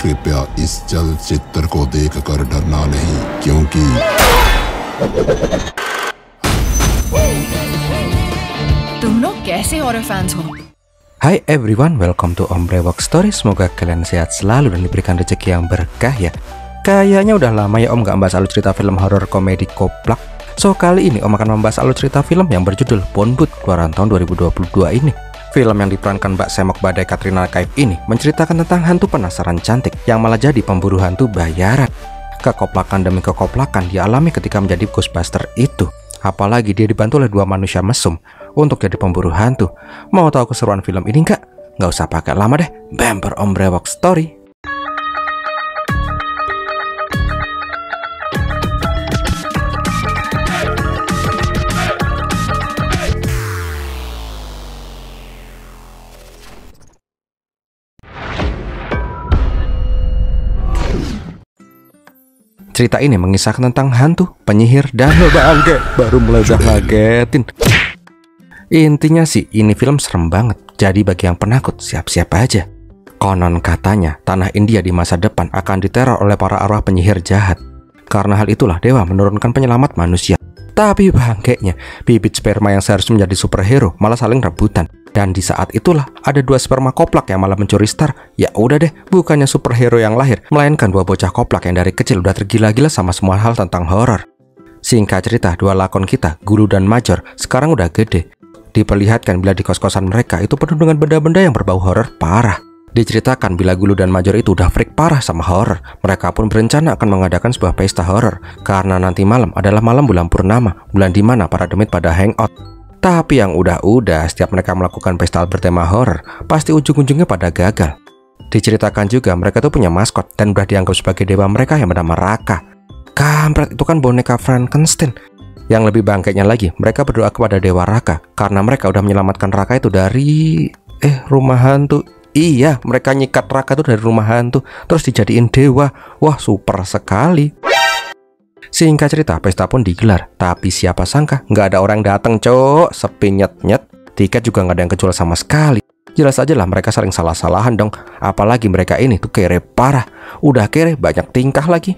कृपया इस चलचित्र को देखकर डरना नहीं क्योंकि तुम लोग कैसे हॉरर फैंस हो? Hai everyone, welcome to Ombre Walk Story. Semoga kalian sehat selalu dan diberikan rezeki yang berkah ya. Kayaknya udah lama ya Om gak membahas alur cerita film horor komedi koplak. So kali ini Om akan membahas alur cerita film yang berjudul Bonbut keluaran tahun 2022 ini. Film yang diperankan Mbak Semok Badai Katrina Kaif ini menceritakan tentang hantu penasaran cantik yang malah jadi pemburu hantu bayaran. Kekoplakan demi kekoplakan dialami ketika menjadi Ghostbuster itu. Apalagi dia dibantu oleh dua manusia mesum untuk jadi pemburu hantu. Mau tahu keseruan film ini nggak? Nggak usah pakai lama deh, bumper Ombre Walk Story. Cerita ini mengisahkan tentang hantu, penyihir, dan bangke. Baru mulai udah ngagetin. Intinya sih, ini film serem banget. Jadi bagi yang penakut, siap-siap aja. Konon katanya, tanah India di masa depan akan diteror oleh para arwah penyihir jahat. Karena hal itulah dewa menurunkan penyelamat manusia. Tapi bangkeknya, bibit sperma yang seharusnya menjadi superhero malah saling rebutan. Dan di saat itulah ada dua sperma koplak yang malah mencuri star. Ya udah deh, bukannya superhero yang lahir, melainkan dua bocah koplak yang dari kecil udah tergila-gila sama semua hal tentang horor. Singkat cerita, dua lakon kita, Gulu dan Major, sekarang udah gede. Diperlihatkan bila di kos-kosan mereka itu penuh dengan benda-benda yang berbau horor parah. Diceritakan bila Gulu dan Major itu udah freak parah sama horor. Mereka pun berencana akan mengadakan sebuah pesta horor karena nanti malam adalah malam bulan purnama, bulan dimana para demit pada hangout. Tapi yang udah-udah, setiap mereka melakukan pesta bertema horor, pasti ujung-ujungnya pada gagal. Diceritakan juga mereka tuh punya maskot dan udah dianggap sebagai dewa mereka yang bernama Raka. Kampret, itu kan boneka Frankenstein. Yang lebih bangkainya lagi, mereka berdoa kepada dewa Raka karena mereka udah menyelamatkan Raka itu dari rumah hantu. Iya, mereka nyikat Raka itu dari rumah hantu terus dijadiin dewa. Wah, super sekali. Singkat cerita, pesta pun digelar. Tapi siapa sangka nggak ada orang datang, cok. Sepi nyet-nyet. Tiket juga nggak ada yang kejual sama sekali. Jelas aja lah mereka saling salah-salahan dong. Apalagi mereka ini tuh kere parah. Udah kere, banyak tingkah lagi.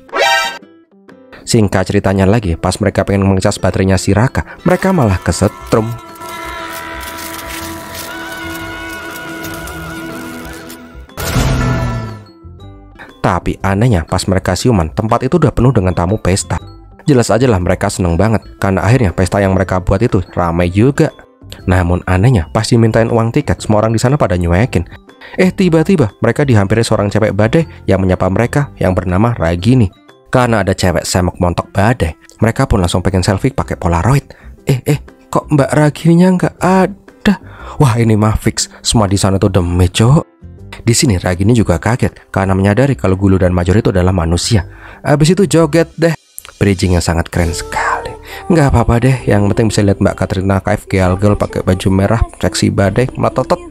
Singkat ceritanya lagi, pas mereka pengen mengecas baterainya si Raka, mereka malah kesetrum. Tapi anehnya pas mereka siuman, tempat itu udah penuh dengan tamu pesta. Jelas aja lah mereka seneng banget, karena akhirnya pesta yang mereka buat itu ramai juga. Namun anehnya pas dimintain uang tiket, semua orang di sana pada nyuekin. Tiba-tiba mereka dihampiri seorang cewek badai yang menyapa mereka yang bernama Ragini. Karena ada cewek semok montok badai, mereka pun langsung pengen selfie pakai Polaroid. Kok Mbak Ragininya nggak ada? Wah, ini mah fix, semua di sana tuh demi cowok. Di sini Ragini juga kaget karena menyadari kalau Gulu dan Major itu adalah manusia. Abis itu joget deh. Bridging yang sangat keren sekali. Nggak apa-apa deh, yang penting bisa lihat Mbak Katrina Kaif Girl pakai baju merah, seksi badai, matotot.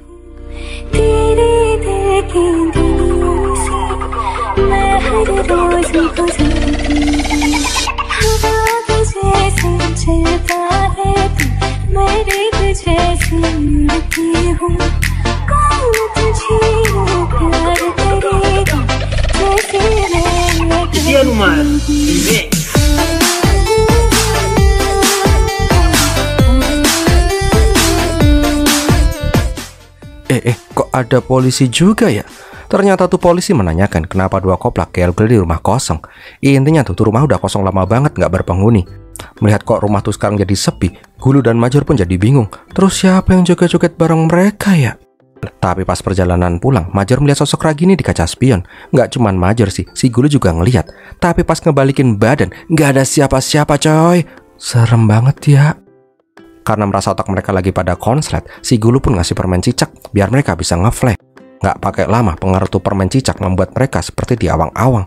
Kok ada polisi juga ya? Ternyata tuh polisi menanyakan kenapa dua koplak girl di rumah kosong. Intinya tuh rumah udah kosong lama banget gak berpenghuni. Melihat kok rumah tuh sekarang jadi sepi, Gulu dan Major pun jadi bingung. Terus siapa yang joget-joget bareng mereka ya? Tapi pas perjalanan pulang, Major melihat sosok Ragini di kaca spion. Nggak cuman Major sih, si Gulu juga ngeliat. Tapi pas ngebalikin badan, nggak ada siapa-siapa coy. Serem banget ya. Karena merasa otak mereka lagi pada konslet, si Gulu pun ngasih permen cicak biar mereka bisa ngeflash. Nggak pakai lama, pengaruh tuh permen cicak membuat mereka seperti di awang-awang.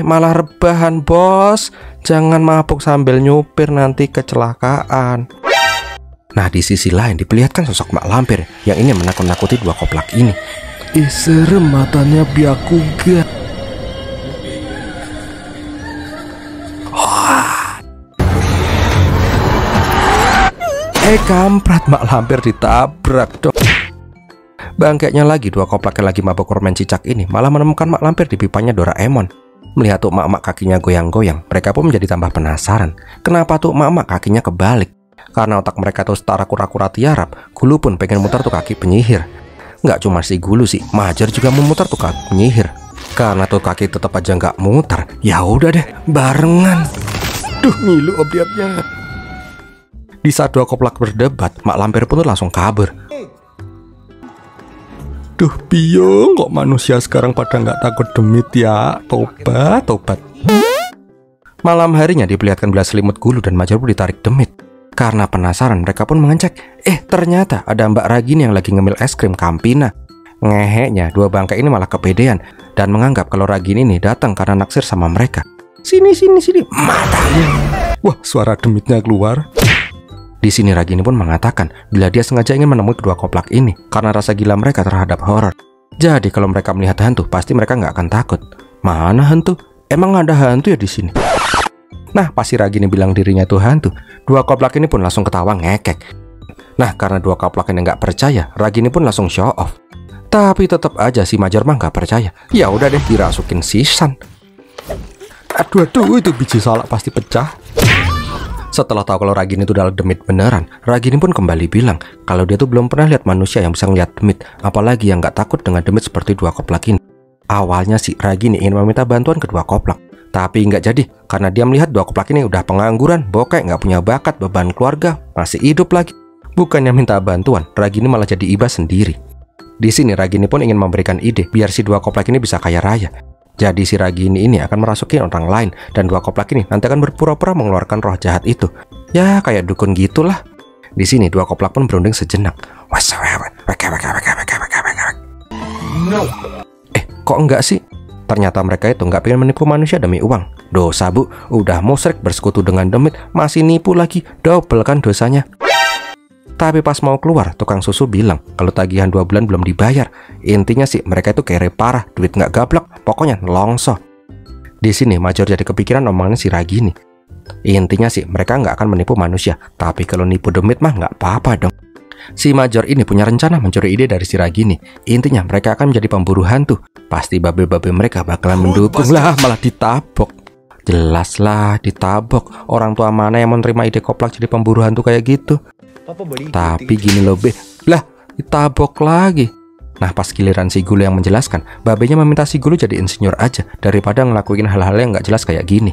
Malah rebahan bos. Jangan mabuk sambil nyupir, nanti kecelakaan. Nah, di sisi lain diperlihatkan sosok mak lampir yang ini menakut-nakuti dua koplak ini. Serem, matanya biaku gak. Kampret, mak lampir ditabrak dong. Bangkeknya lagi, dua koplak yang lagi mabuk permen cicak ini malah menemukan mak lampir di pipanya Doraemon. Melihat tuh mak-mak kakinya goyang-goyang, mereka pun menjadi tambah penasaran. Kenapa tuh mak-mak kakinya kebalik? Karena otak mereka tuh setara kura-kura tiarap, Gulu pun pengen muter tuh kaki penyihir. Nggak cuma si Gulu sih, Major juga mau muter tuh kaki penyihir. Karena tuh kaki tetap aja nggak muter, ya udah deh, barengan. Duh, ngilu obyeknya. Di saat dua koplak berdebat, mak lampir pun tuh langsung kabur. Duh, Biong, kok manusia sekarang pada nggak takut demit ya? Tobat, tobat. Malam harinya diperlihatkan belas selimut Gulu dan Major pun ditarik demit. Karena penasaran, mereka pun mengecek. Ternyata ada Mbak Ragini yang lagi ngemil es krim Campina. Ngeheknya, dua bangkai ini malah kepedean dan menganggap kalau Ragini ini datang karena naksir sama mereka. Sini, matanya. Wah, suara demitnya keluar. Di sini Ragini pun mengatakan bila dia sengaja ingin menemui kedua koplak ini karena rasa gila mereka terhadap horor. Jadi kalau mereka melihat hantu, pasti mereka nggak akan takut. Mana hantu? Emang ada hantu ya di sini? Nah, pas si Ragini bilang dirinya itu hantu, dua koplak ini pun langsung ketawa ngekek. Nah, karena dua koplak ini nggak percaya, Ragini pun langsung show off. Tapi tetap aja si Major mah nggak percaya. Ya udah deh, dirasukin sisan. Aduh, itu biji salak pasti pecah. Setelah tahu kalau Ragini itu adalah demit beneran, Ragini pun kembali bilang kalau dia tuh belum pernah lihat manusia yang bisa ngeliat demit, apalagi yang nggak takut dengan demit seperti dua koplak ini. Awalnya sih Ragini ingin meminta bantuan kedua koplak, tapi nggak jadi karena dia melihat dua koplak ini udah pengangguran, bokek, nggak punya bakat, beban keluarga, masih hidup lagi. Bukannya minta bantuan, Ragini malah jadi iba sendiri. Di sini Ragini pun ingin memberikan ide biar si dua koplak ini bisa kaya raya. Jadi si Ragini ini akan merasuki orang lain dan dua koplak ini nanti akan berpura-pura mengeluarkan roh jahat itu. Ya kayak dukun gitulah. Di sini dua koplak pun berunding sejenak. Kok enggak sih? Ternyata mereka itu nggak pengen menipu manusia demi uang. Dosa bu, udah musyrik bersekutu dengan demit, masih nipu lagi, double kan dosanya. Tapi pas mau keluar, tukang susu bilang kalau tagihan 2 bulan belum dibayar. Intinya sih mereka itu kere parah, duit nggak gablek, pokoknya nelongso. Di sini Major jadi kepikiran omongannya si Ragini. Intinya sih mereka nggak akan menipu manusia, tapi kalau nipu demit mah nggak apa-apa dong. Si Major ini punya rencana mencuri ide dari si Ragini. Intinya mereka akan menjadi pemburu hantu. Pasti babe-babe mereka bakalan mendukung lah, malah ditabok. Jelas lah ditabok. Orang tua mana yang menerima ide koplak jadi pemburu hantu kayak gitu? Tapi gini loh be, lah ditabok lagi. Nah pas giliran si Gulu yang menjelaskan, babenya meminta si Gulu jadi insinyur aja daripada ngelakuin hal-hal yang nggak jelas kayak gini.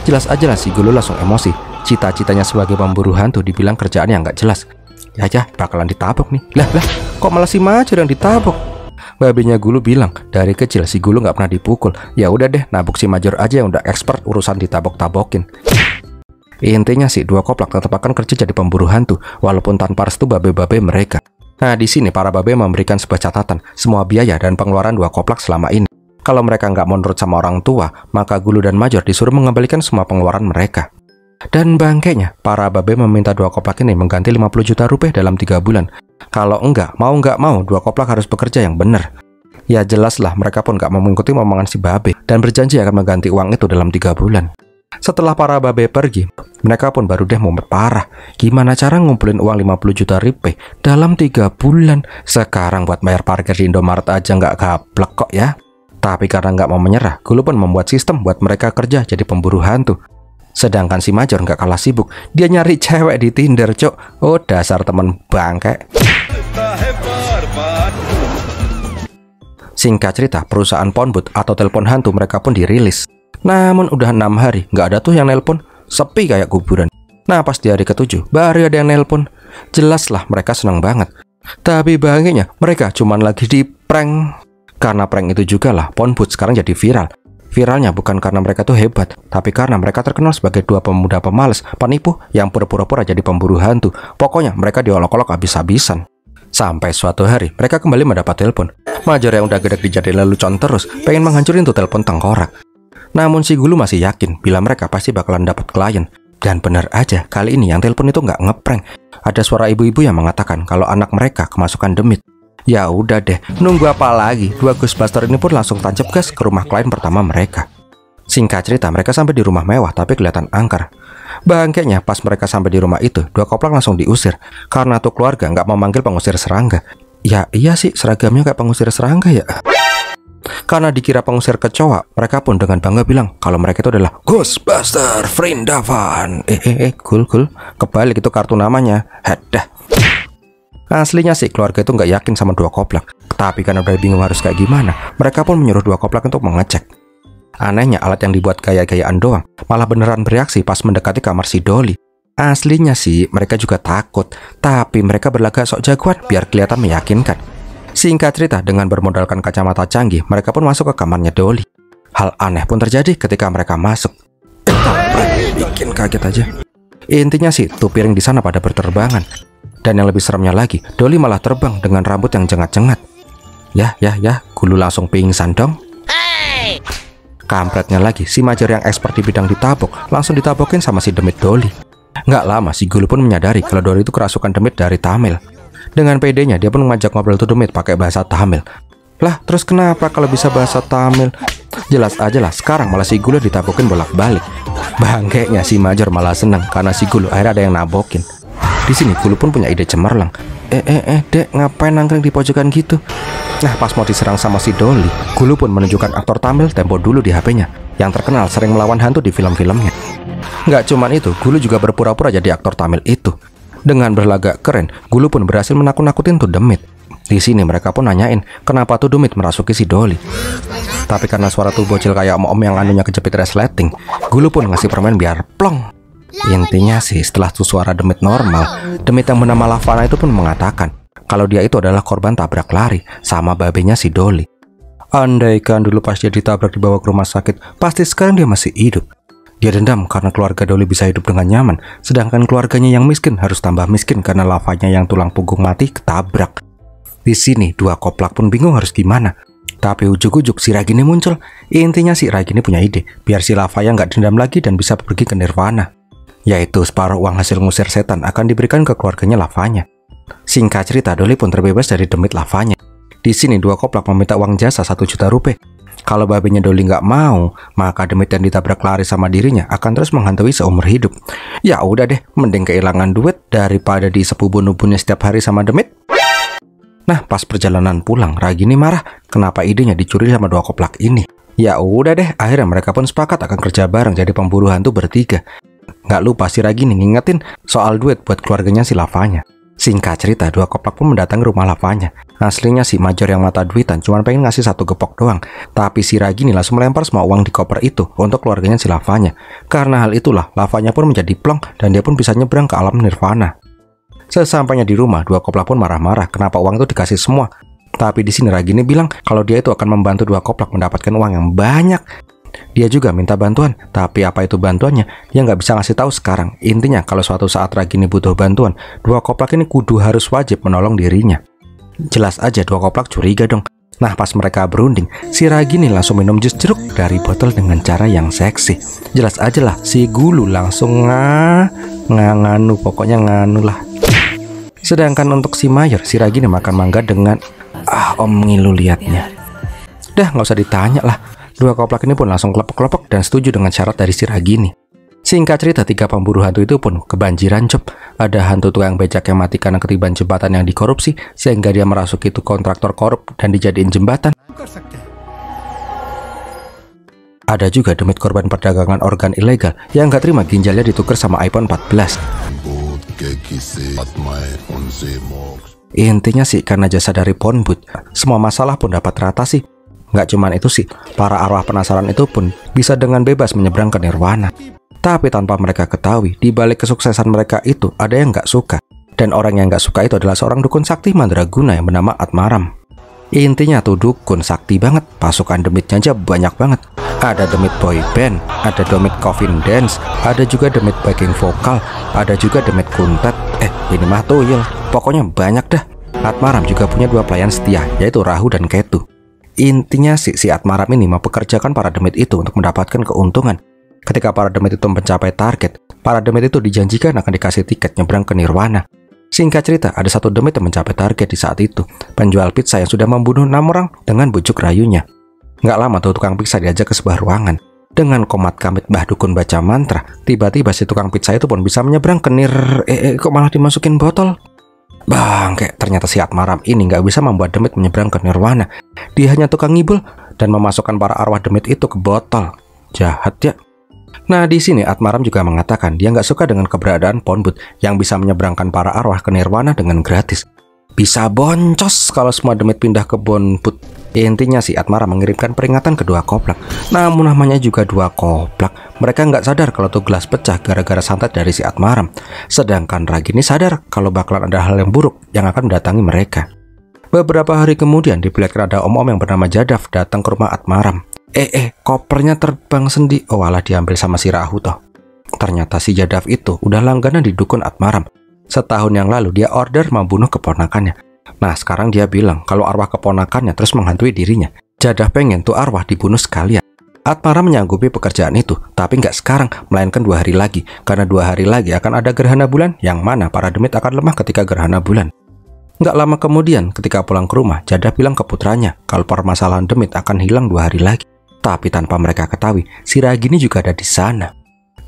Jelas aja lah si Gulu langsung emosi. Cita-citanya sebagai pemburu hantu dibilang kerjaan yang nggak jelas. Ya bakalan ditabok nih. Lah kok malah si Major yang ditabok? Babenya Gulu bilang dari kecil si Gulu nggak pernah dipukul. Ya udah deh, nabuk si Major aja yang udah expert urusan ditabok-tabokin. Intinya sih dua koplak tetap akan kerja jadi pemburu hantu walaupun tanpa restu babe-babe mereka. Nah di sini para babe memberikan sebuah catatan semua biaya dan pengeluaran dua koplak selama ini. Kalau mereka nggak mau nurut sama orang tua, maka Gulu dan Major disuruh mengembalikan semua pengeluaran mereka. Dan bangkainya, para babe meminta dua koplak ini mengganti 50 juta rupiah dalam 3 bulan. Kalau nggak mau dua koplak harus bekerja yang benar. Ya jelas lah mereka pun nggak mau mengikuti omongan si babe dan berjanji akan mengganti uang itu dalam 3 bulan. Setelah para babe pergi, mereka pun baru deh mumet parah. Gimana cara ngumpulin uang 50 juta rupiah dalam 3 bulan? Sekarang buat bayar parkir di Indomaret aja nggak gablek kok ya. Tapi karena nggak mau menyerah, Gulu pun membuat sistem buat mereka kerja jadi pemburu hantu. Sedangkan si Major nggak kalah sibuk, dia nyari cewek di Tinder cok. Oh dasar temen bangke. Singkat cerita, perusahaan phone booth atau telepon hantu mereka pun dirilis. Namun udah 6 hari nggak ada tuh yang nelpon, sepi kayak kuburan. Nah pas di hari ke-7 baru ada yang nelpon. Jelas lah mereka senang banget. Tapi bahagianya mereka cuman lagi di prank. Karena prank itu juga lah phone booth sekarang jadi viral. Viralnya bukan karena mereka tuh hebat, tapi karena mereka terkenal sebagai dua pemuda pemalas, penipu yang pura-pura jadi pemburu hantu. Pokoknya mereka diolok-olok habis-habisan. Sampai suatu hari mereka kembali mendapat telepon. Major yang udah gedek dijadiin lelucon terus pengen menghancurin tuh telepon tengkorak. Namun si Gulu masih yakin bila mereka pasti bakalan dapat klien. Dan benar aja, kali ini yang telepon itu nggak ngeprank. Ada suara ibu-ibu yang mengatakan kalau anak mereka kemasukan demit. Ya udah deh, nunggu apa lagi? Dua Ghostbuster ini pun langsung tancap gas ke rumah klien pertama mereka. Singkat cerita, mereka sampai di rumah mewah tapi kelihatan angker. Bangkainya pas mereka sampai di rumah itu, dua koplak langsung diusir karena tuh keluarga nggak mau manggil pengusir serangga. Ya iya sih, seragamnya kayak pengusir serangga ya. Karena dikira pengusir kecoa, mereka pun dengan bangga bilang kalau mereka itu adalah Ghostbuster Vrindavan. Cool. Kebalik itu kartu namanya. Hadah. Aslinya sih keluarga itu nggak yakin sama dua koplak. Tapi karena udah bingung harus kayak gimana, mereka pun menyuruh dua koplak untuk mengecek. Anehnya alat yang dibuat gaya-gayaan doang malah beneran bereaksi pas mendekati kamar si Dolly. Aslinya sih mereka juga takut, tapi mereka berlagak sok jagoan biar kelihatan meyakinkan. Singkat cerita, dengan bermodalkan kacamata canggih, mereka pun masuk ke kamarnya Dolly. Hal aneh pun terjadi ketika mereka masuk. Bikin kaget aja. Intinya sih, tuh piring di sana pada berterbangan. Dan yang lebih seremnya lagi, Dolly malah terbang dengan rambut yang jengat-jengat. Ya, Gulu langsung pingsan dong. Kampretnya lagi, si Majer yang expert di bidang ditabok langsung ditabokin sama si demit Dolly. Nggak lama, si Gulu pun menyadari kalau Dolly itu kerasukan demit dari Tamil. Dengan pedenya, dia pun mengajak ngobrol tuh demit pakai bahasa Tamil. Lah, terus kenapa kalau bisa bahasa Tamil? Jelas aja lah, sekarang malah si Gulu ditabokin bolak-balik. Bangkeknya si Majer malah seneng karena si Gulu akhirnya ada yang nabokin. Di sini Gulu pun punya ide cemerlang. Dek, ngapain nangkring di pojokan gitu? Nah, pas mau diserang sama si Dolly, Gulu pun menunjukkan aktor Tamil tempo dulu di HP-nya, yang terkenal sering melawan hantu di film-filmnya. Nggak cuman itu, Gulu juga berpura-pura jadi aktor Tamil itu. Dengan berlagak keren, Gulu pun berhasil menakut-nakutin tuh demit. Di sini mereka pun nanyain kenapa tuh demit merasuki si Dolly. Tapi karena suara tuh bocil kayak om-om yang anunya kejepit resleting, Gulu pun ngasih permen biar plong. Intinya sih setelah tuh suara demit normal, demit yang bernama Lavana itu pun mengatakan kalau dia itu adalah korban tabrak lari sama babenya si Dolly. Andaikan dulu pas dia ditabrak dibawa ke rumah sakit, pasti sekarang dia masih hidup. Dia dendam karena keluarga Dolly bisa hidup dengan nyaman, sedangkan keluarganya yang miskin harus tambah miskin karena Lavanya yang tulang punggung mati ketabrak. Di sini dua koplak pun bingung harus gimana. Tapi ujuk-ujuk si Ragini muncul. Intinya si Ragini punya ide biar si Lavanya nggak dendam lagi dan bisa pergi ke Nirvana, yaitu separuh uang hasil ngusir setan akan diberikan ke keluarganya Lavanya. Singkat cerita, Dolly pun terbebas dari demit Lavanya. Di sini dua koplak meminta uang jasa 1 juta rupiah. Kalau babenya Dolly nggak mau, maka demit yang ditabrak lari sama dirinya akan terus menghantui seumur hidup. Ya udah deh, mending kehilangan duit daripada disepu bunuh-bunuh setiap hari sama demit. Nah, pas perjalanan pulang, Ragini marah kenapa idenya dicuri sama dua koplak ini. Ya udah deh, akhirnya mereka pun sepakat akan kerja bareng jadi pemburu hantu bertiga. Nggak lupa si Ragini ngingetin soal duit buat keluarganya si Lavanya. Singkat cerita, dua koplak pun mendatangi rumah Lavanya. Aslinya si Major yang mata duitan cuma pengen ngasih 1 gepok doang. Tapi si Ragini langsung melempar semua uang di koper itu untuk keluarganya si Lavanya. Karena hal itulah, Lavanya pun menjadi plong dan dia pun bisa nyebrang ke alam Nirvana. Sesampainya di rumah, dua koplak pun marah-marah kenapa uang itu dikasih semua. Tapi di sini Ragini bilang kalau dia itu akan membantu dua koplak mendapatkan uang yang banyak. Dia juga minta bantuan, tapi apa itu bantuannya? Ya nggak bisa ngasih tahu sekarang. Intinya kalau suatu saat Ragini butuh bantuan, dua koplak ini kudu harus wajib menolong dirinya. Jelas aja dua koplak curiga dong. Nah, pas mereka berunding, si Ragini langsung minum jus jeruk dari botol dengan cara yang seksi. Jelas aja lah, si Gulu langsung nganu, pokoknya nganu lah. Sedangkan untuk si Mayer, si Ragini makan mangga dengan om ngilu liatnya. Dah nggak usah ditanya lah. Dua koplak ini pun langsung kelepek-kelepek dan setuju dengan syarat dari si Ragini. Singkat cerita, 3 pemburu hantu itu pun kebanjiran job. Ada hantu tukang becak yang mati karena ketiban jembatan yang dikorupsi, sehingga dia merasuki itu kontraktor korup dan dijadiin jembatan. Ada juga demit korban perdagangan organ ilegal yang gak terima ginjalnya ditukar sama iPhone 14. Intinya sih karena jasa dari Pornbut, semua masalah pun dapat teratasi. Nggak cuman itu sih, para arwah penasaran itu pun bisa dengan bebas menyeberang ke Nirvana. Tapi tanpa mereka ketahui, di balik kesuksesan mereka itu ada yang nggak suka. Dan orang yang nggak suka itu adalah seorang dukun sakti mandraguna yang bernama Atmaram. Intinya tuh dukun sakti banget, pasukan demitnya aja banyak banget. Ada demit boy band, ada demit coffin dance, ada juga demit backing vokal, ada juga demit kuntet. Ini mah tuyul, pokoknya banyak dah. Atmaram juga punya 2 pelayan setia, yaitu Rahu dan Ketu. Intinya si Atmaram ini mempekerjakan para demit itu untuk mendapatkan keuntungan. Ketika para demit itu mencapai target, para demit itu dijanjikan akan dikasih tiket nyebrang ke Nirvana. Singkat cerita, ada 1 demit yang mencapai target di saat itu, penjual pizza yang sudah membunuh 6 orang dengan bujuk rayunya. Nggak lama tuh tukang pizza diajak ke sebuah ruangan. Dengan komat kamit Mbah Dukun baca mantra, tiba-tiba si tukang pizza itu pun bisa menyeberang ke kok malah dimasukin botol? Bangke, ternyata si Atmaram ini nggak bisa membuat demit menyeberang ke nirwana. Dia hanya tukang ngibul dan memasukkan para arwah demit itu ke botol. Jahat ya. Nah, di sini Atmaram juga mengatakan dia nggak suka dengan keberadaan Ponbut yang bisa menyeberangkan para arwah ke nirwana dengan gratis. Bisa boncos kalau semua demit pindah ke Ponbut. Intinya si Atmaram mengirimkan peringatan ke dua koplak. Namun namanya juga dua koplak. Mereka nggak sadar kalau tuh gelas pecah gara-gara santet dari si Atmaram. Sedangkan Ragini sadar kalau bakalan ada hal yang buruk yang akan mendatangi mereka. Beberapa hari kemudian diperlihatkan ada om-om yang bernama Jadav datang ke rumah Atmaram. Kopernya terbang sendi. Oh alah, diambil sama si Rahu toh. Ternyata si Jadav itu udah langganan di dukun Atmaram. Setahun yang lalu dia order membunuh keponakannya. Nah sekarang dia bilang kalau arwah keponakannya terus menghantui dirinya. Jadav pengen tuh arwah dibunuh sekalian. Atmaram menyanggupi pekerjaan itu, tapi nggak sekarang, melainkan 2 hari lagi. Karena 2 hari lagi akan ada gerhana bulan, yang mana para demit akan lemah ketika gerhana bulan. Nggak lama kemudian, ketika pulang ke rumah, Jadav bilang ke putranya kalau permasalahan demit akan hilang 2 hari lagi. Tapi tanpa mereka ketahui, si Ragini juga ada di sana.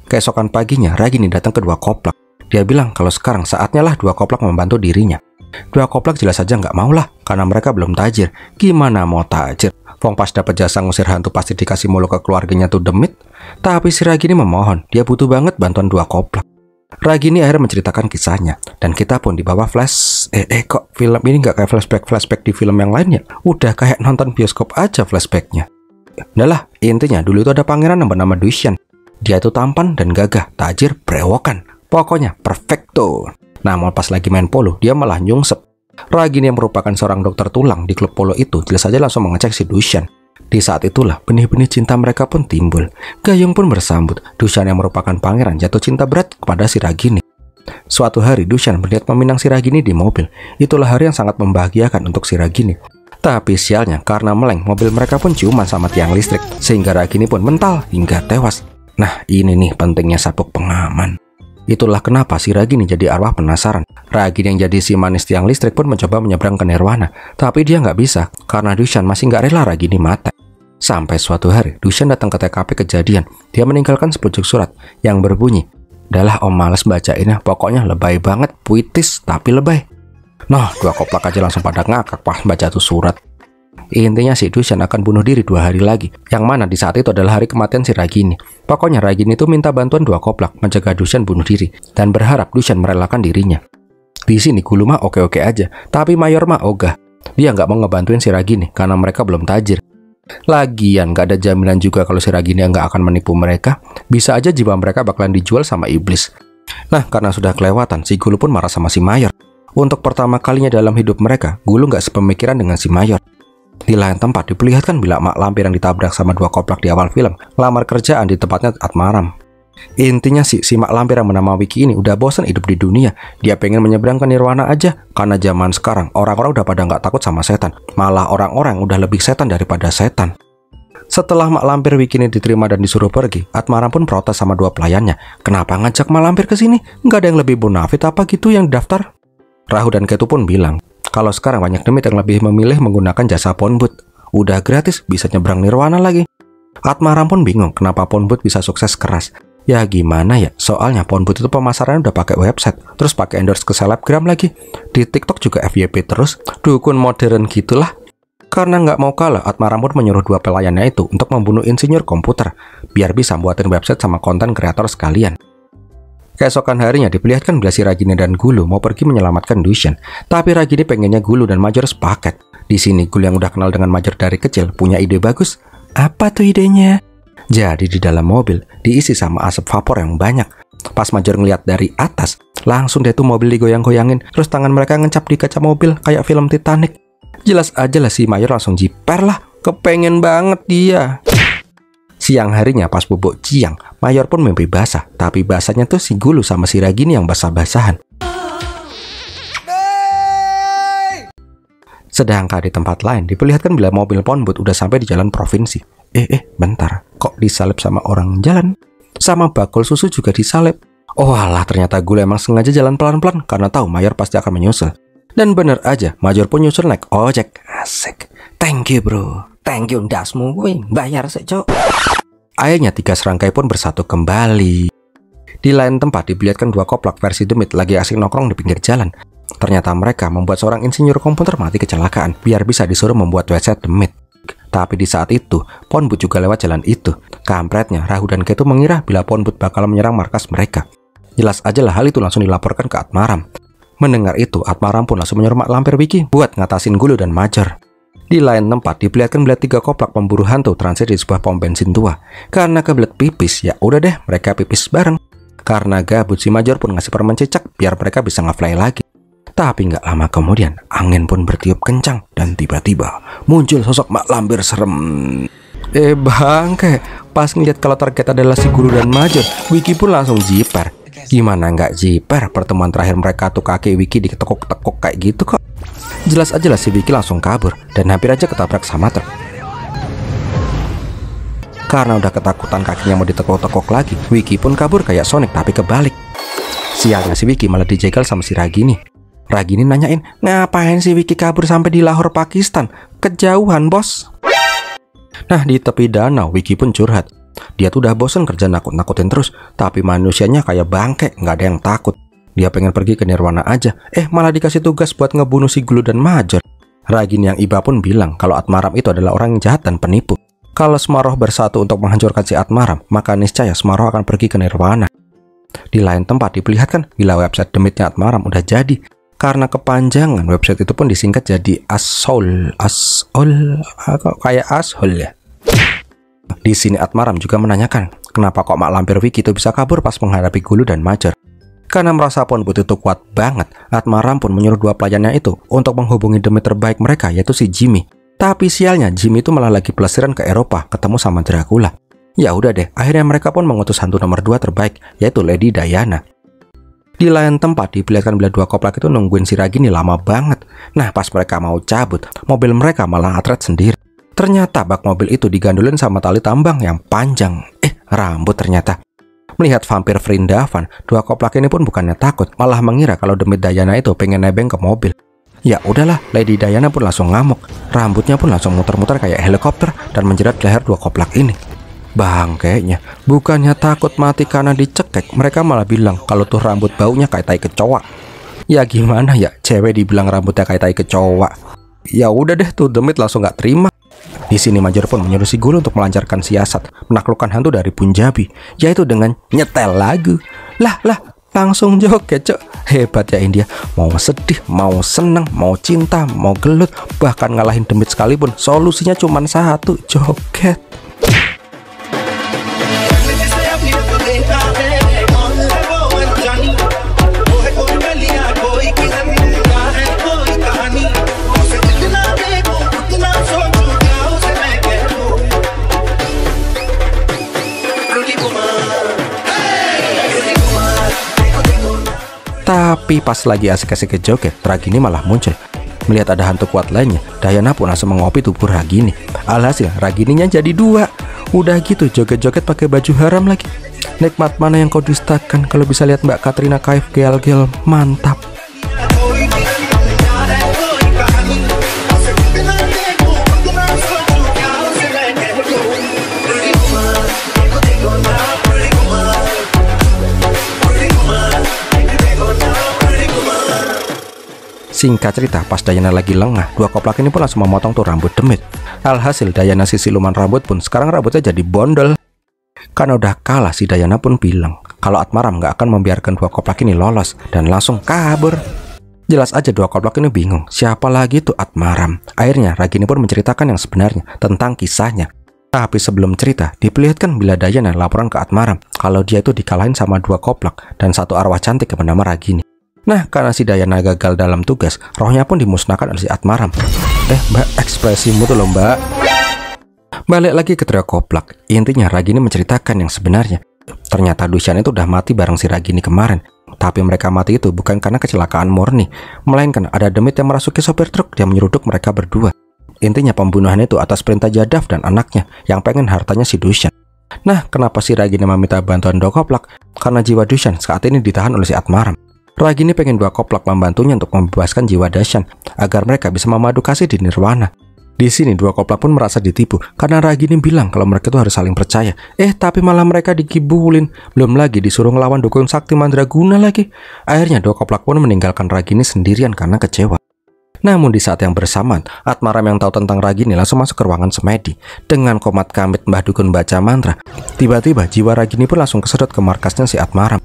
Keesokan paginya, Ragini datang ke 2 koplak. Dia bilang kalau sekarang saatnya lah 2 koplak membantu dirinya. 2 koplak jelas saja nggak mau lah, karena mereka belum tajir. Gimana mau tajir? Wong pas dapat jasa ngusir hantu pasti dikasih mulu ke keluarganya tuh demit. Tapi si Ragini memohon, dia butuh banget bantuan 2 koplak. Ragini akhirnya menceritakan kisahnya, dan kita pun dibawa flash. Kok film ini nggak kayak flashback di film yang lainnya? Udah kayak nonton bioskop aja flashbacknya. Udah lah, intinya dulu itu ada pangeran yang bernama Dushan. Dia itu tampan dan gagah, tajir, brewokan. Pokoknya perfecto. Namun pas lagi main polo, dia malah nyungsep. Ragini yang merupakan seorang dokter tulang di klub polo itu jelas saja langsung mengecek si Dushan. Di saat itulah benih-benih cinta mereka pun timbul. Gayung pun bersambut. Dushan yang merupakan pangeran jatuh cinta berat kepada si Ragini. Suatu hari Dushan melihat meminang si Ragini di mobil. Itulah hari yang sangat membahagiakan untuk si Ragini. Tapi sialnya karena meleng, mobil mereka pun ciuman sama tiang listrik, sehingga Ragini pun mental hingga tewas. Nah ini nih pentingnya sabuk pengaman. Itulah kenapa si Ragini jadi arwah penasaran. Ragini yang jadi si manis tiang listrik pun mencoba menyeberang ke nirwana. Tapi dia nggak bisa, karena Dushan masih nggak rela Ragini mati. Sampai suatu hari, Dushan datang ke TKP kejadian. Dia meninggalkan sepucuk surat yang berbunyi, "Dahlah om males bacainnya, pokoknya lebay banget, puitis tapi lebay." Nah, 2 koplak aja langsung pada ngakak pas baca tuh surat. Intinya si Dushan akan bunuh diri 2 hari lagi, yang mana di saat itu adalah hari kematian si Ragini. Pokoknya Ragini itu minta bantuan 2 koplak mencegah Dushan bunuh diri, dan berharap Dushan merelakan dirinya. Di sini Gulu mah oke-oke aja, tapi Mayor mah ogah. Dia nggak mau ngebantuin si Ragini karena mereka belum tajir. Lagian nggak ada jaminan juga kalau si Ragini nggak akan menipu mereka. Bisa aja jiwa mereka bakalan dijual sama iblis. Nah, karena sudah kelewatan, si Gulu pun marah sama si Mayor. Untuk pertama kalinya dalam hidup mereka, Gulu nggak sepemikiran dengan si Mayor. Di lain tempat diperlihatkan bila mak lampir yang ditabrak sama 2 koplak di awal film lamar kerjaan di tempatnya Atmaram. Intinya si mak lampir yang bernama Wiki ini udah bosan hidup di dunia. Dia pengen menyeberang ke nirwana aja. Karena zaman sekarang orang-orang udah pada nggak takut sama setan. Malah orang-orang udah lebih setan daripada setan. Setelah mak lampir Wiki ini diterima dan disuruh pergi, Atmaram pun protes sama 2 pelayannya. Kenapa ngajak mak lampir ke sini? Nggak ada yang lebih bonafit apa gitu yang daftar? Rahu dan Ketu pun bilang kalau sekarang banyak demit yang lebih memilih menggunakan jasa Ponbut. Udah gratis, bisa nyebrang nirwana lagi. Atmaram pun bingung kenapa Ponbut bisa sukses keras. Ya gimana ya, soalnya Ponbut itu pemasarannya udah pakai website, terus pakai endorse ke selebgram lagi. Di TikTok juga FYP terus, dukun modern gitulah. Karena nggak mau kalah, Atmaram pun menyuruh 2 pelayannya itu untuk membunuh insinyur komputer, biar bisa buatin website sama konten kreator sekalian. Keesokan harinya diperlihatkan bila si Ragini dan Gulu mau pergi menyelamatkan Dushan. Tapi Ragini pengennya Gulu dan Major sepaket. Di sini Gulu yang udah kenal dengan Major dari kecil punya ide bagus. Apa tuh idenya? Jadi di dalam mobil diisi sama asap vapor yang banyak. Pas Major ngeliat dari atas, langsung deh tuh mobil digoyang-goyangin. Terus tangan mereka ngencap di kaca mobil kayak film Titanic. Jelas aja lah si Major langsung jiper lah. Kepengen banget dia. Siang harinya pas bubuk ciang, Mayor pun mimpi basah. Tapi basahnya tuh si Gulu sama si Ragini yang basah-basahan. Sedangkan di tempat lain diperlihatkan bila mobil Ponbut udah sampai di jalan provinsi. Bentar, kok disalip sama orang jalan? Sama bakul susu juga disalip. Oh alah, ternyata Gulu emang sengaja jalan pelan-pelan karena tahu Mayor pasti akan menyusul. Dan bener aja, Major pun nyusul naik ojek. Asik. Thank you bro. Thank you dasmu, wih, bayar sih cok. Akhirnya 3 serangkai pun bersatu kembali. Di lain tempat diperlihatkan 2 koplak versi demit lagi asik nongkrong di pinggir jalan. Ternyata mereka membuat seorang insinyur komputer mati kecelakaan biar bisa disuruh membuat website demit. Tapi di saat itu, Ponbut juga lewat jalan itu. Kampretnya, Rahu dan Ketu mengira bila Ponbut bakal menyerang markas mereka. Jelas aja lah hal itu langsung dilaporkan ke Atmaram. Mendengar itu, Atmaram pun langsung menyuruh mak lampir Wiki buat ngatasin Gulu dan Major. Di lain tempat, diperlihatkan bila 3 koplak pemburu hantu transit di sebuah pom bensin tua. Karena kebelet pipis, ya udah deh mereka pipis bareng. Karena gabut, si Major pun ngasih permen cicak biar mereka bisa nge-fly lagi. Tapi nggak lama kemudian, angin pun bertiup kencang dan tiba-tiba muncul sosok mak lampir serem. Bangke, pas ngeliat kalau target adalah si Guru dan Major, Wiki pun langsung jiper. Gimana nggak jiper? Pertemuan terakhir mereka tuh kaki Wiki diketekuk-tekuk kayak gitu kok. Jelas aja lah si Wiki langsung kabur dan hampir aja ketabrak sama truk. Karena udah ketakutan kakinya mau ditekuk-tekuk lagi, Wiki pun kabur kayak Sonic tapi kebalik. Sialnya si Wiki malah dijegal sama si Ragini. Ragini nanyain, ngapain si Wiki kabur sampai di Lahore, Pakistan? Kejauhan, bos. Nah, di tepi danau, Wiki pun curhat. Dia tuh udah bosen kerja nakut-nakutin terus, tapi manusianya kayak bangke, nggak ada yang takut. Dia pengen pergi ke Nirwana aja, malah dikasih tugas buat ngebunuh si Gulu dan Major. Ragini yang iba pun bilang kalau Atmaram itu adalah orang yang jahat dan penipu. Kalau Smaroh bersatu untuk menghancurkan si Atmaram, maka niscaya Smaroh akan pergi ke Nirwana. Di lain tempat diperlihatkan bila website demitnya Atmaram udah jadi. Karena kepanjangan, website itu pun disingkat jadi Ashol, kayak Ashol ya. Di sini Atmaram juga menanyakan, kenapa kok mak lampir Wiki itu bisa kabur pas menghadapi Gulu dan Major. Karena merasa Ponbut itu kuat banget, Atmaram pun menyuruh 2 pelayannya itu untuk menghubungi demit terbaik mereka, yaitu si Jimmy. Tapi sialnya, Jimmy itu malah lagi pelesiran ke Eropa, ketemu sama Dracula. Ya udah deh, akhirnya mereka pun mengutus hantu nomor 2 terbaik, yaitu Lady Diana. Di lain tempat diperlihatkan bila 2 koplak itu nungguin si Ragini lama banget. Nah, pas mereka mau cabut, mobil mereka malah atret sendiri. Ternyata bak mobil itu digandulin sama tali tambang yang panjang. Rambut ternyata. Melihat vampir Vrindavan, 2 koplak ini pun bukannya takut, malah mengira kalau demit Diana itu pengen nebeng ke mobil. Ya udahlah, Lady Diana pun langsung ngamuk. Rambutnya pun langsung muter-muter kayak helikopter dan menjerat leher 2 koplak ini. Bangkainya, bukannya takut mati karena dicekek, mereka malah bilang kalau tuh rambut baunya kayak tai kecoa. Ya gimana ya, cewek dibilang rambutnya kayak tai kecoa. Ya udah deh tuh demit langsung nggak terima. Di sini Major pun menyuruh si Gulu untuk melancarkan siasat menaklukkan hantu dari Punjabi, yaitu dengan nyetel lagu. Lah, langsung joget, cok. Hebat ya India. Mau sedih, mau seneng, mau cinta, mau gelut, bahkan ngalahin demit sekalipun, solusinya cuma satu, joget. Tapi pas lagi asik-asik joget, Ragini malah muncul. Melihat ada hantu kuat lainnya, Diana pun langsung mengopi tubuh Ragini. Alhasil, Ragininya jadi 2. Udah gitu, joget-joget pakai baju haram lagi. Nikmat mana yang kau dustakan, kalau bisa lihat Mbak Katrina Kaif gel-gel, mantap. Singkat cerita, pas Diana lagi lengah, 2 koplak ini pun langsung memotong tuh rambut demit. Alhasil, Diana si siluman rambut pun sekarang rambutnya jadi bondol. Karena udah kalah, si Diana pun bilang kalau Atmaram nggak akan membiarkan 2 koplak ini lolos dan langsung kabur. Jelas aja 2 koplak ini bingung, siapa lagi tuh Atmaram. Akhirnya, Ragini pun menceritakan yang sebenarnya tentang kisahnya. Tapi sebelum cerita, diperlihatkan bila Diana laporan ke Atmaram kalau dia itu dikalahin sama 2 koplak dan 1 arwah cantik yang bernama Ragini. Nah, karena si Diana gagal dalam tugas, rohnya pun dimusnahkan oleh si Atmaram. Mbak, ekspresimu tuh loh, Mbak. Balik lagi ke trio koplak. Intinya Ragini menceritakan yang sebenarnya. Ternyata Dushan itu udah mati bareng si Ragini kemarin. Tapi mereka mati itu bukan karena kecelakaan murni, melainkan ada demit yang merasuki sopir truk dan menyeruduk mereka berdua. Intinya pembunuhan itu atas perintah Jadav dan anaknya yang pengen hartanya si Dushan. Nah, kenapa si Ragini meminta bantuan 2 koplak? Karena jiwa Dushan saat ini ditahan oleh si Atmaram. Ragini pengen 2 koplak membantunya untuk membebaskan jiwa Dushan agar mereka bisa memadu kasih di Nirwana. Di sini dua koplak pun merasa ditipu karena Ragini bilang kalau mereka tuh harus saling percaya. Tapi malah mereka dikibulin. Belum lagi disuruh ngelawan dukun sakti Mandraguna lagi. Akhirnya dua koplak pun meninggalkan Ragini sendirian karena kecewa. Namun di saat yang bersamaan, Atmaram yang tahu tentang Ragini langsung masuk ke ruangan semedi. Dengan komat kamit Mbah Dukun baca mantra, tiba-tiba jiwa Ragini pun langsung kesedot ke markasnya si Atmaram.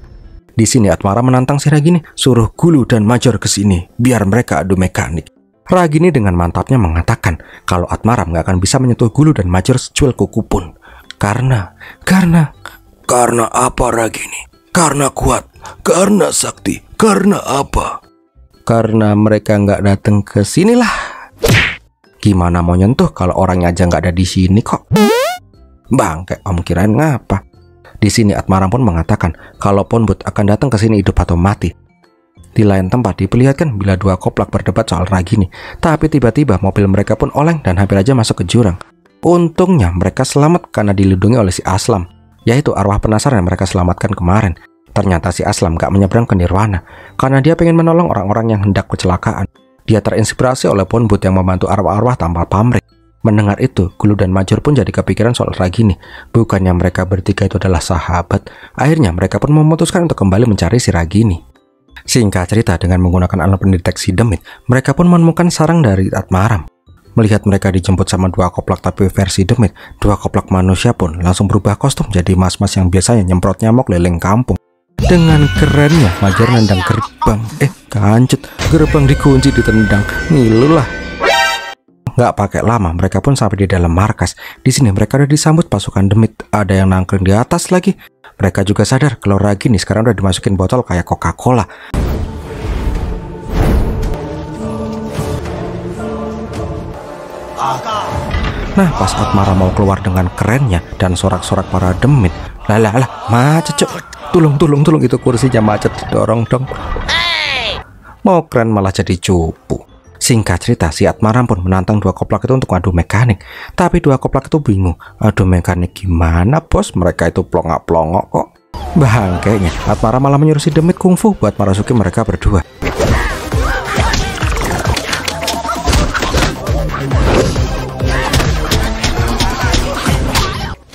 Di sini Atmaram menantang si Ragini, suruh Gulu dan Major ke sini biar mereka adu mekanik. Ragini dengan mantapnya mengatakan kalau Atmaram gak akan bisa menyentuh Gulu dan Major secuil kuku pun. Karena apa Ragini? Karena kuat, karena sakti, karena apa? Karena mereka nggak datang ke sini lah. Gimana mau nyentuh kalau orangnya aja nggak ada di sini kok? Bangke, om kirain ngapa? Di sini Atmaram pun mengatakan kalau Ponbut akan datang ke sini hidup atau mati. Di lain tempat diperlihatkan bila dua koplak berdebat soal Ragini, tapi tiba-tiba mobil mereka pun oleng dan hampir aja masuk ke jurang. Untungnya mereka selamat karena dilindungi oleh si Aslam, yaitu arwah penasaran yang mereka selamatkan kemarin. Ternyata si Aslam gak menyeberang ke Nirwana karena dia pengen menolong orang-orang yang hendak kecelakaan. Dia terinspirasi oleh Ponbut yang membantu arwah-arwah tanpa pamrih. Mendengar itu, Gulu dan Major pun jadi kepikiran soal Ragini. Bukannya mereka bertiga itu adalah sahabat. Akhirnya mereka pun memutuskan untuk kembali mencari si Ragini. Singkat cerita, dengan menggunakan alat pendeteksi demit, mereka pun menemukan sarang dari Atmaram. Melihat mereka dijemput sama dua koplak tapi versi demit, dua koplak manusia pun langsung berubah kostum jadi mas-mas yang biasanya nyemprot nyamuk keliling kampung. Dengan kerennya, Major nendang gerbang. Kancut, gerbang dikunci ditendang. Ngilu lah. Nggak pakai lama, mereka pun sampai di dalam markas. Di sini mereka udah disambut pasukan demit. Ada yang nangkring di atas lagi. Mereka juga sadar kalau Ragini sekarang udah dimasukin botol kayak Coca-Cola. Nah, pas Atmaram mau keluar dengan kerennya dan sorak-sorak para demit, lah, macet cok. Tolong itu kursinya macet, didorong dong. Mau keren malah jadi cupu. Singkat cerita, si Atmaram pun menantang dua koplak itu untuk adu mekanik. Tapi dua koplak itu bingung, adu mekanik gimana bos? Mereka itu plongak-plongok kok. Bangkainya, Atmaram malah menyuruh si demit kungfu buat merasuki mereka berdua.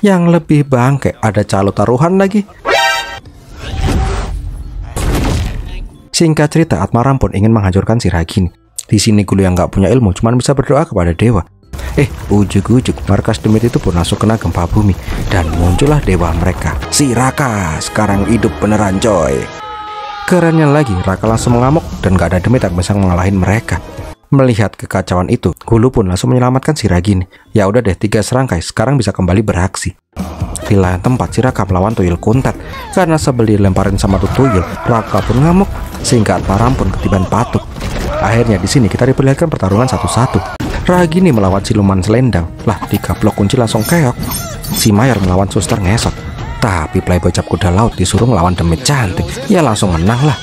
Yang lebih bangke, ada calo taruhan lagi. Singkat cerita, Atmaram pun ingin menghancurkan si Ragini. Di sini Gulu yang nggak punya ilmu cuman bisa berdoa kepada dewa. Ujuk-ujuk markas demit itu pun langsung kena gempa bumi dan muncullah dewa mereka, si Raka. Sekarang hidup beneran coy. Kerennya lagi, Raka langsung mengamuk dan gak ada demit yang bisa mengalahin mereka. Melihat kekacauan itu, Gulu pun langsung menyelamatkan si Ragini. Ya udah deh, 3 serangkai sekarang bisa kembali beraksi. Di lain tempat, si Raka melawan Tuyul Kuntat. Karena sebel dilemparin sama Tuyul, Raka pun ngamuk sehingga Atmaram pun ketiban patuk. Akhirnya di sini kita diperlihatkan pertarungan satu-satu. Ragini melawan siluman selendang, lah digaplok kunci langsung keok. Si Mayor melawan suster ngesot. Tapi playboy cap kuda laut disuruh melawan demit cantik, ya langsung menang lah.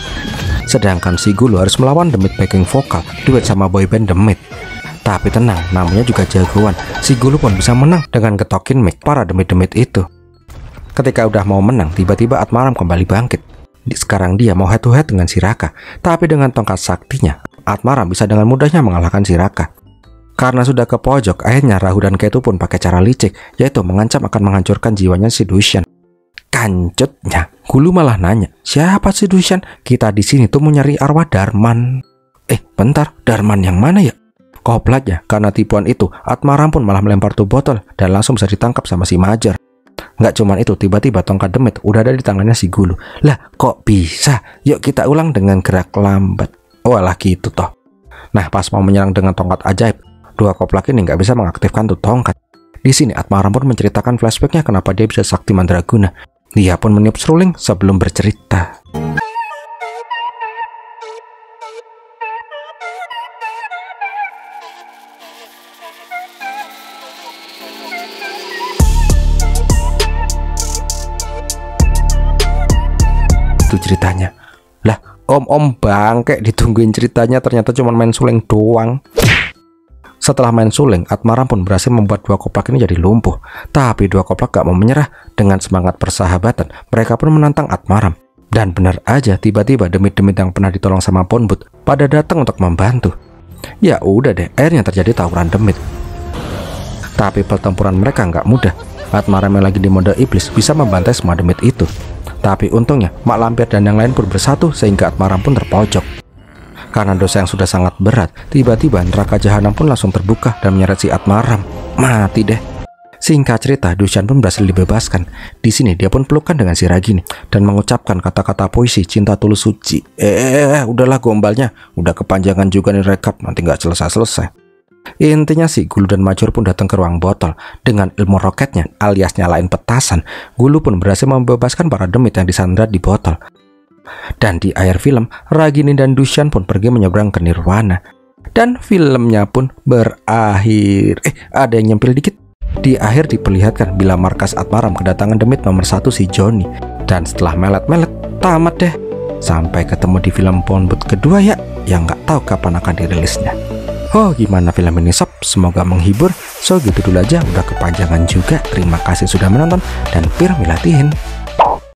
Sedangkan si Gulu harus melawan demit backing vokal, duet sama boyband demit. Tapi tenang, namanya juga jagoan. Si Gulu pun bisa menang dengan getokin mic para demit-demit itu. Ketika udah mau menang, tiba-tiba Atmaram kembali bangkit. Sekarang dia mau head to head dengan si Raka. Tapi dengan tongkat saktinya, Atmaram bisa dengan mudahnya mengalahkan si Raka. Karena sudah ke pojok, akhirnya Rahu dan Ketu pun pakai cara licik, yaitu mengancam akan menghancurkan jiwanya si Dushan. Kancutnya, Gulu malah nanya, siapa si Dushan? Kita di sini tuh mau nyari arwah Darman. Bentar, Darman yang mana ya? Koplatnya, karena tipuan itu, Atmaram pun malah melempar tuh botol dan langsung bisa ditangkap sama si Major. Nggak cuman itu, tiba-tiba tongkat demit udah ada di tangannya si Gulu. Lah, kok bisa? Yuk kita ulang dengan gerak lambat. Walah gitu toh. Nah, pas mau menyerang dengan tongkat ajaib, dua koplak ini nggak bisa mengaktifkan tuh tongkat. Di sini Atmaram pun menceritakan flashbacknya kenapa dia bisa sakti mandraguna. Dia pun meniup seruling sebelum bercerita. Itu ceritanya. Lah, om bangke ditungguin ceritanya, ternyata cuma main suling doang. Setelah main suling, Atmaram pun berhasil membuat dua koplak ini jadi lumpuh. Tapi dua koplak gak mau menyerah. Dengan semangat persahabatan, mereka pun menantang Atmaram. Dan benar aja, tiba-tiba demit-demit yang pernah ditolong sama Ponbut pada datang untuk membantu. Ya udah deh, akhirnya terjadi tawuran demit. Tapi pertempuran mereka nggak mudah. Atmaram yang lagi di mode iblis bisa membantai semua demit itu. Tapi untungnya Mak Lampir dan yang lain pun bersatu sehingga Atmaram pun terpojok. Karena dosa yang sudah sangat berat, tiba-tiba neraka jahanam pun langsung terbuka dan menyeret si Atmaram. Mati deh. Singkat cerita, Dushan pun berhasil dibebaskan. Di sini dia pun pelukan dengan si Ragini dan mengucapkan kata-kata puisi cinta tulus suci. Udahlah gombalnya, udah kepanjangan juga nih rekap, nanti nggak selesai-selesai. Intinya sih, Gulu dan Majur pun datang ke ruang botol. Dengan ilmu roketnya alias nyalain petasan, Gulu pun berhasil membebaskan para demit yang disandra di botol. Dan di akhir film, Ragini dan Dushan pun pergi menyeberang ke Nirwana. Dan filmnya pun berakhir. Ada yang nyempil dikit. Di akhir diperlihatkan bila markas Atmaram kedatangan demit nomor 1 si Johnny. Dan setelah melet-melet, tamat deh. Sampai ketemu di film Pornbud kedua ya, yang nggak tahu kapan akan dirilisnya. Oh, gimana film ini sob? Semoga menghibur. So gitu dulu aja, udah kepanjangan juga. Terima kasih sudah menonton dan Pir milatihin.